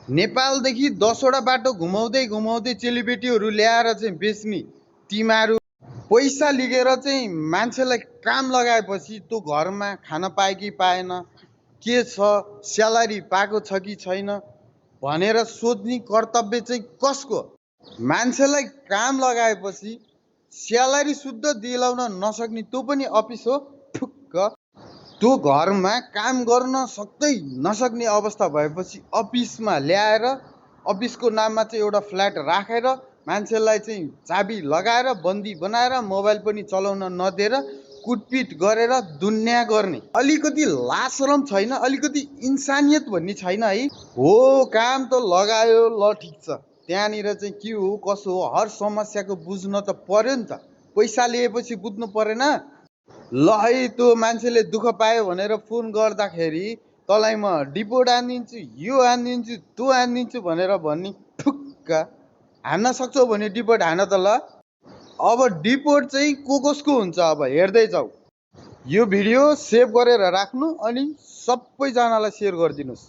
नेपालदेखि 10वटा बाटो घुमाउँदै घुमाउँदै चेलीबेटीहरू ल्याएर चाहिँ बेच्ने तिमीहरू पैसा लिएर चाहिँ मान्छेलाई काम लगाएपछि त्यो घरमा खान पाए कि पाएन, के छ, स्यालेरी पाएको छ कि छैन भनेर सोध्ने कर्तव्य चाहिँ कसको? मान्छेलाई काम लगाएपछि स्यालेरी शुद्ध दिलाउन नसक्ने त्यो पनि अफिस हो? ठुक्क। त्यो घरमा काम गर्न सक्दै नसक्ने अवस्था भएपछि अफिसमा ल्याएर अफिसको नाममा चाहिँ एउटा फ्ल्याट राखेर मान्छेलाई चाहिँ चाबी लगाएर बन्दी बनाएर मोबाइल पनि चलाउन नदिएर कुटपिट गरेर दुन्या गर्ने अलिकति लाज शरम छैन, अलिकति इन्सानियत भन्ने छैन है। हो काम त लगायो, ल ठिक छ, त्यहाँनिर चाहिँ के हो कसो हो हर समस्याको बुझ्न त पर्यो नि त। पैसा लिएपछि बुझ्नु परेन? ल है त्यो मान्छेले दुःख पायो भनेर फोन गर्दाखेरि तँलाई म डिपोट हानिदिन्छु, यो हानिदिन्छु, त्यो हानिदिन्छु भनेर भन्ने ठुक्क। हान्न सक्छौ भने डिपोट हान त ल। अब डिपोट चाहिँ कसको हुन्छ अब हेर्दै जाऊ। यो भिडियो सेभ गरेर राख्नु अनि सबैजनालाई सेयर गरिदिनुहोस्।